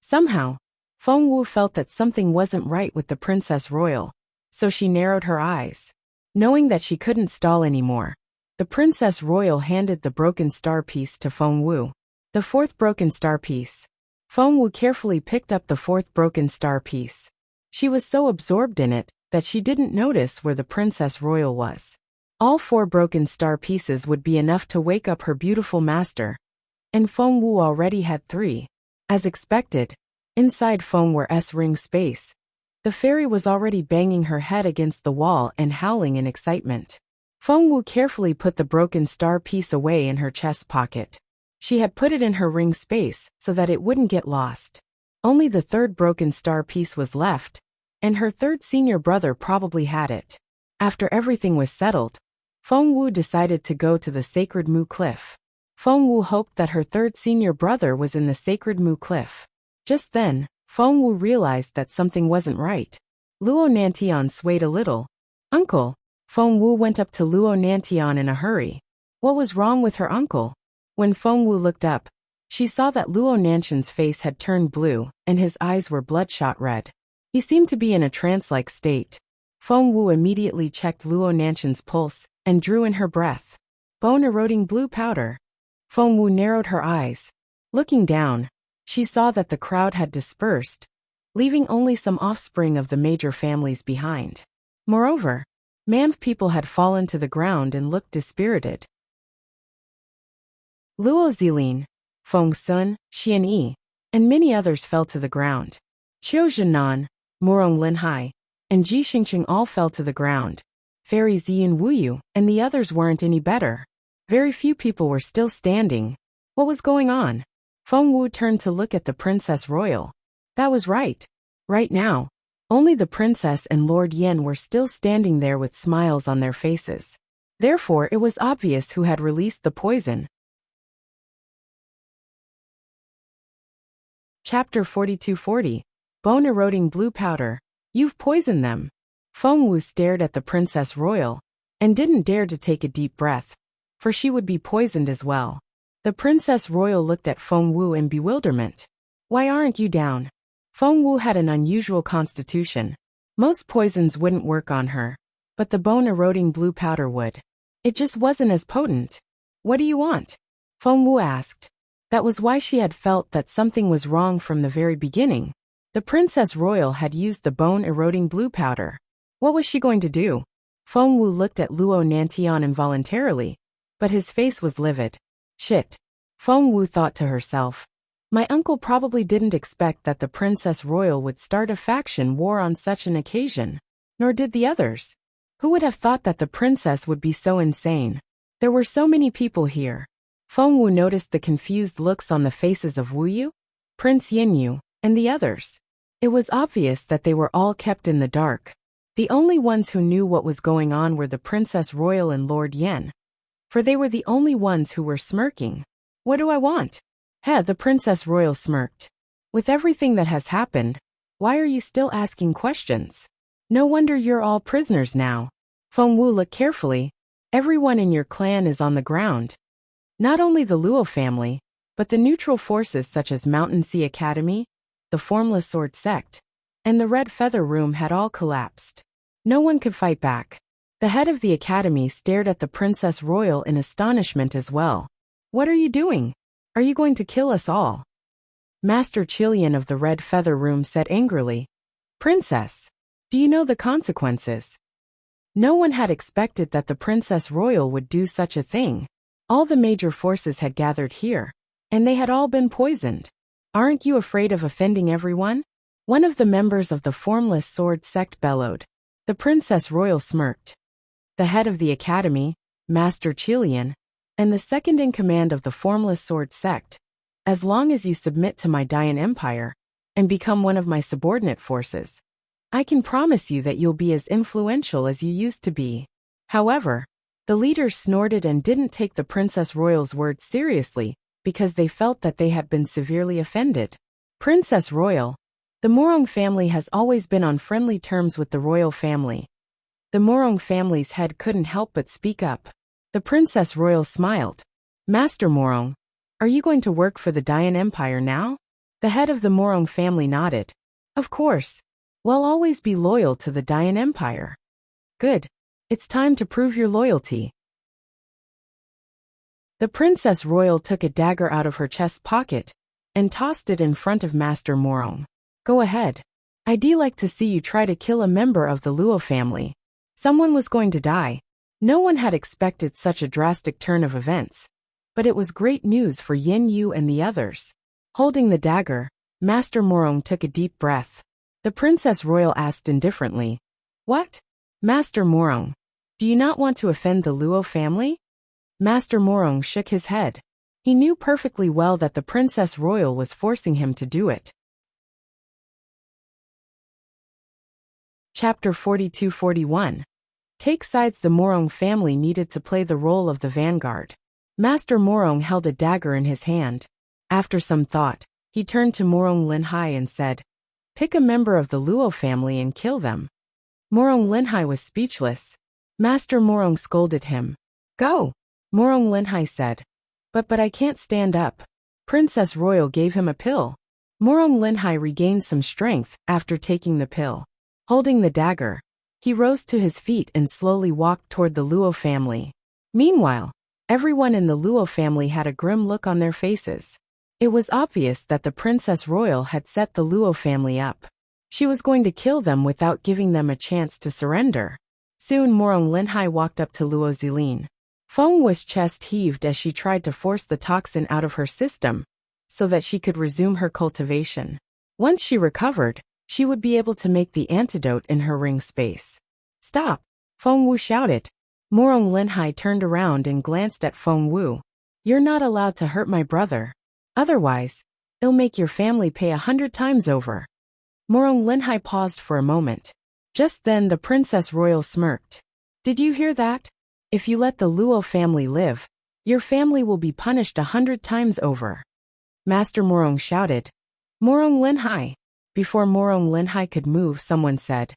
Somehow, Feng Wu felt that something wasn't right with the Princess Royal, so she narrowed her eyes. Knowing that she couldn't stall anymore, the Princess Royal handed the broken star piece to Feng Wu. The fourth broken star piece. Feng Wu carefully picked up the fourth broken star piece. She was so absorbed in it that she didn't notice where the Princess Royal was. All 4 broken star pieces would be enough to wake up her beautiful master, and Feng Wu already had 3. As expected, inside Feng Wu's ring space, the fairy was already banging her head against the wall and howling in excitement. Feng Wu carefully put the broken star piece away in her chest pocket. She had put it in her ring space so that it wouldn't get lost. Only the 3rd broken star piece was left, and her 3rd senior brother probably had it. After everything was settled, Feng Wu decided to go to the Sacred Mu Cliff. Feng Wu hoped that her 3rd senior brother was in the Sacred Mu Cliff. Just then, Feng Wu realized that something wasn't right. Luo Nantian swayed a little. "Uncle!" Feng Wu went up to Luo Nantian in a hurry. What was wrong with her uncle? When Feng Wu looked up, she saw that Luo Nantian's face had turned blue and his eyes were bloodshot red. He seemed to be in a trance-like state. Feng Wu immediately checked Luo Nantian's pulse and drew in her breath. Bone-eroding blue powder. Feng Wu narrowed her eyes. Looking down, she saw that the crowd had dispersed, leaving only some offspring of the major families behind. Moreover, Manf people had fallen to the ground and looked dispirited. Luo Zilin, Feng Sun, Xian Yi, and many others fell to the ground. Qiu Zhenan, Murong Linhai, and Ji Xingqing all fell to the ground. Fairy Ziyan Wuyu and the others weren't any better. Very few people were still standing. What was going on? Feng Wu turned to look at the Princess Royal. That was right. Right now, only the princess and Lord Yen were still standing there with smiles on their faces. Therefore, it was obvious who had released the poison. Chapter 4240. Bone-eroding blue powder. You've poisoned them. Feng Wu stared at the Princess Royal and didn't dare to take a deep breath, for she would be poisoned as well. The Princess Royal looked at Feng Wu in bewilderment. Why aren't you down? Feng Wu had an unusual constitution. Most poisons wouldn't work on her, but the bone-eroding blue powder would. It just wasn't as potent. What do you want? Feng Wu asked. That was why she had felt that something was wrong from the very beginning. The Princess Royal had used the bone-eroding blue powder. What was she going to do? Feng Wu looked at Luo Nantian involuntarily, but his face was livid. Shit. Feng Wu thought to herself. My uncle probably didn't expect that the Princess Royal would start a faction war on such an occasion. Nor did the others. Who would have thought that the princess would be so insane? There were so many people here. Feng Wu noticed the confused looks on the faces of Wu Yu, Prince Yinyu, and the others. It was obvious that they were all kept in the dark. The only ones who knew what was going on were the Princess Royal and Lord Yen. For they were the only ones who were smirking. What do I want? The Princess Royal smirked. With everything that has happened, why are you still asking questions? No wonder you're all prisoners now. Feng Wu looked carefully. Everyone in your clan is on the ground. Not only the Luo family, but the neutral forces such as Mountain Sea Academy, the Formless Sword Sect, and the Red Feather Room had all collapsed. No one could fight back. The head of the academy stared at the Princess Royal in astonishment as well. What are you doing? Are you going to kill us all? Master Chilian of the Red Feather Room said angrily. Princess, do you know the consequences? No one had expected that the Princess Royal would do such a thing. All the major forces had gathered here, and they had all been poisoned. Aren't you afraid of offending everyone? One of the members of the Formless Sword Sect bellowed. The Princess Royal smirked. The head of the academy, Master Chilian, and the second in command of the Formless Sword Sect. As long as you submit to my Dayan Empire and become one of my subordinate forces, I can promise you that you'll be as influential as you used to be. However, the leaders snorted and didn't take the Princess Royal's words seriously because they felt that they had been severely offended. Princess Royal, the Morong family has always been on friendly terms with the royal family. The Morong family's head couldn't help but speak up. The Princess Royal smiled. Master Morong, are you going to work for the Dayan Empire now? The head of the Morong family nodded. Of course. We'll always be loyal to the Dayan Empire. Good. It's time to prove your loyalty. The Princess Royal took a dagger out of her chest pocket and tossed it in front of Master Morong. Go ahead. I'd like to see you try to kill a member of the Luo family. Someone was going to die. No one had expected such a drastic turn of events, but it was great news for Yin Yu and the others. Holding the dagger, Master Morong took a deep breath. The Princess Royal asked indifferently, What? Master Morong, do you not want to offend the Luo family? Master Morong shook his head. He knew perfectly well that the Princess Royal was forcing him to do it. Chapter 42-41. Take sides. The Morong family needed to play the role of the vanguard. Master Morong held a dagger in his hand. After some thought, he turned to Morong Linhai and said, Pick a member of the Luo family and kill them. Morong Linhai was speechless. Master Morong scolded him. Go! Morong Linhai said. But I can't stand up. Princess Royal gave him a pill. Morong Linhai regained some strength after taking the pill. Holding the dagger, he rose to his feet and slowly walked toward the Luo family. Meanwhile, everyone in the Luo family had a grim look on their faces. It was obvious that the Princess Royal had set the Luo family up. She was going to kill them without giving them a chance to surrender. Soon Morong Linhai walked up to Luo Zilin. Feng Wu's chest heaved as she tried to force the toxin out of her system so that she could resume her cultivation. Once she recovered, she would be able to make the antidote in her ring space. Stop! Feng Wu shouted. Morong Linhai turned around and glanced at Feng Wu. You're not allowed to hurt my brother. Otherwise, it'll make your family pay 100 times over. Morong Linhai paused for a moment. Just then the Princess Royal smirked. Did you hear that? If you let the Luo family live, your family will be punished 100 times over. Master Morong shouted. Morong Linhai. Before Morong Linhai could move, someone said,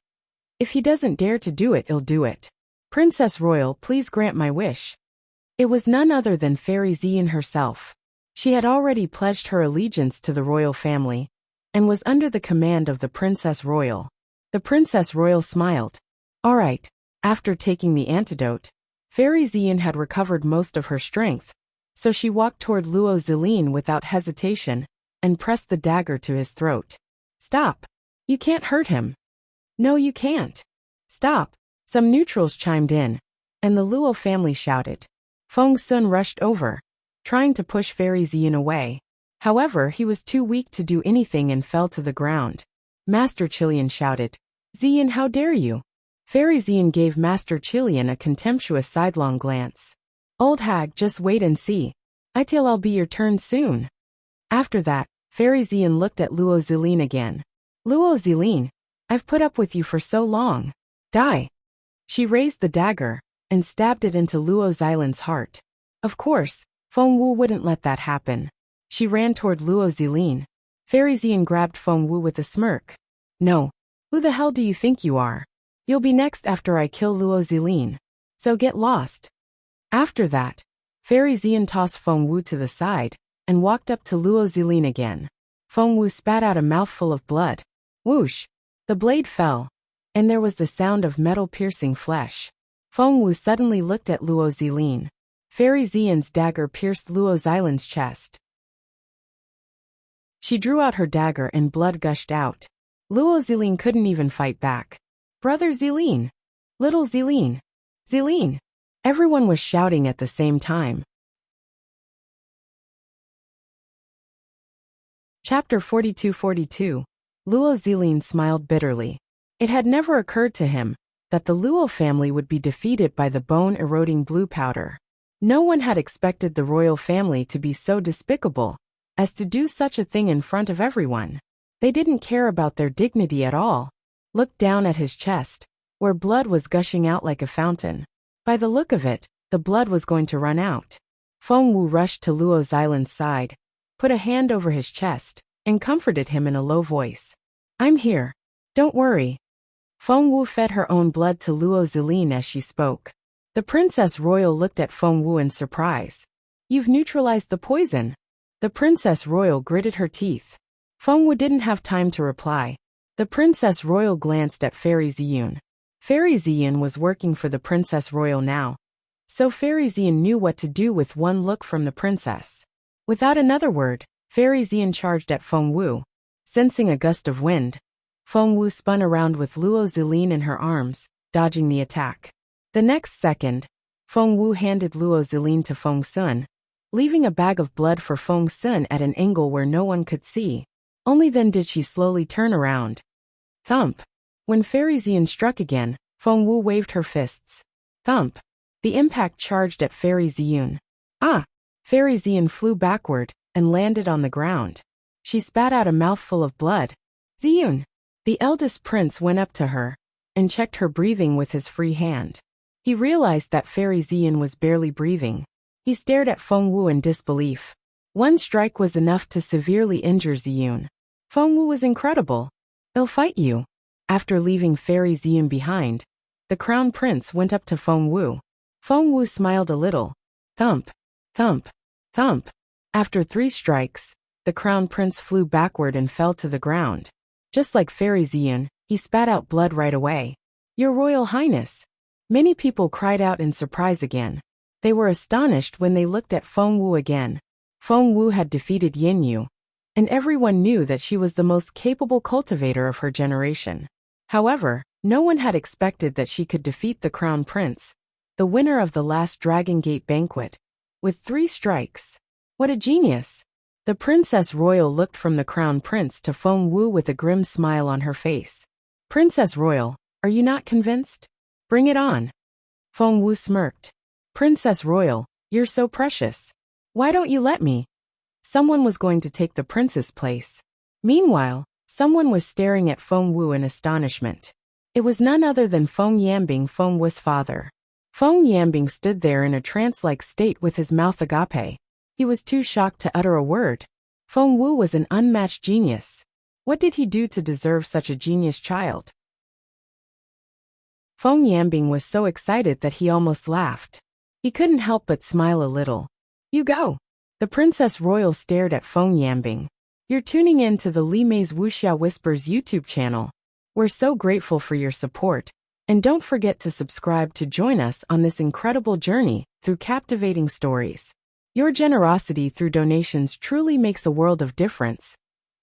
If he doesn't dare to do it, he'll do it. Princess Royal, please grant my wish. It was none other than Fairy Zian herself. She had already pledged her allegiance to the royal family and was under the command of the Princess Royal. The Princess Royal smiled. All right. After taking the antidote, Fairy Xian had recovered most of her strength, so she walked toward Luo Zilin without hesitation and pressed the dagger to his throat. Stop. You can't hurt him. No, you can't. Stop. Some neutrals chimed in, and the Luo family shouted. Feng Sun rushed over, trying to push Fairy Xian away. However, he was too weak to do anything and fell to the ground. Master Qilian shouted, Xian, how dare you? Fairy Xian gave Master Qilian a contemptuous sidelong glance. Old hag, just wait and see. I'll be your turn soon. After that, Fairy Xian looked at Luo Zilin again. Luo Zilin, I've put up with you for so long. Die. She raised the dagger and stabbed it into Luo Xilin's heart. Of course, Feng Wu wouldn't let that happen. She ran toward Luo Zilin. Fairy Xian grabbed Feng Wu with a smirk. No. Who the hell do you think you are? You'll be next after I kill Luo Zilin. So get lost. After that, Fairy Xian tossed Feng Wu to the side and walked up to Luo Zilin again. Feng Wu spat out a mouthful of blood. Whoosh! The blade fell, and there was the sound of metal piercing flesh. Feng Wu suddenly looked at Luo Zilin. Fairy Xian's dagger pierced Luo Xilin's chest. She drew out her dagger and blood gushed out. Luo Zilin couldn't even fight back. Brother Zilin! Little Zilin! Zilin! Everyone was shouting at the same time. Chapter 42-42. Luo Zilin smiled bitterly. It had never occurred to him that the Luo family would be defeated by the bone-eroding blue powder. No one had expected the royal family to be so despicable as to do such a thing in front of everyone. They didn't care about their dignity at all. Looked down at his chest, where blood was gushing out like a fountain. By the look of it, the blood was going to run out. Feng Wu rushed to Luo Xilin's side, put a hand over his chest, and comforted him in a low voice. I'm here. Don't worry. Feng Wu fed her own blood to Luo Zilin as she spoke. The Princess Royal looked at Feng Wu in surprise. You've neutralized the poison. The Princess Royal gritted her teeth. Feng Wu didn't have time to reply. The Princess Royal glanced at Fairy Xian. Fairy Xian was working for the Princess Royal now, so Fairy Xian knew what to do with one look from the princess. Without another word, Fairy Xian charged at Feng Wu. Sensing a gust of wind, Feng Wu spun around with Luo Zilin in her arms, dodging the attack. The next second, Feng Wu handed Luo Zilin to Feng Sun, leaving a bag of blood for Feng Sun at an angle where no one could see. Only then did she slowly turn around. Thump! When Fairy Xian struck again, Feng Wu waved her fists. Thump! The impact charged at Fairy Xian. Ah! Fairy Xian flew backward and landed on the ground. She spat out a mouthful of blood. Xian! The eldest prince went up to her and checked her breathing with his free hand. He realized that Fairy Xian was barely breathing. He stared at Feng Wu in disbelief. One strike was enough to severely injure Xian. Feng Wu was incredible. I'll fight you. After leaving Fairy Xian behind, the crown prince went up to Feng Wu. Feng Wu smiled a little. Thump, thump, thump. After 3 strikes, the crown prince flew backward and fell to the ground. Just like Fairy Xian, he spat out blood right away. Your Royal Highness! Many people cried out in surprise again. They were astonished when they looked at Feng Wu again. Feng Wu had defeated Yin Yu, and everyone knew that she was the most capable cultivator of her generation. However, no one had expected that she could defeat the Crown Prince, the winner of the last Dragon Gate banquet, with 3 strikes. What a genius! The Princess Royal looked from the Crown Prince to Feng Wu with a grim smile on her face. Princess Royal, are you not convinced? Bring it on. Feng Wu smirked. Princess Royal, you're so precious. Why don't you let me? Someone was going to take the prince's place. Meanwhile, someone was staring at Feng Wu in astonishment. It was none other than Feng Yambing, Feng Wu's father. Feng Yambing stood there in a trance-like state with his mouth agape. He was too shocked to utter a word. Feng Wu was an unmatched genius. What did he do to deserve such a genius child? Feng Yambing was so excited that he almost laughed. He couldn't help but smile a little. You go. The Princess Royal stared at Feng Yambing. You're tuning in to the Li Mei's Wuxia Whispers YouTube channel. We're so grateful for your support, and don't forget to subscribe to join us on this incredible journey through captivating stories. Your generosity through donations truly makes a world of difference,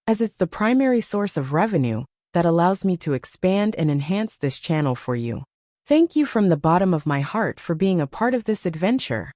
as it's the primary source of revenue that allows me to expand and enhance this channel for you. Thank you from the bottom of my heart for being a part of this adventure.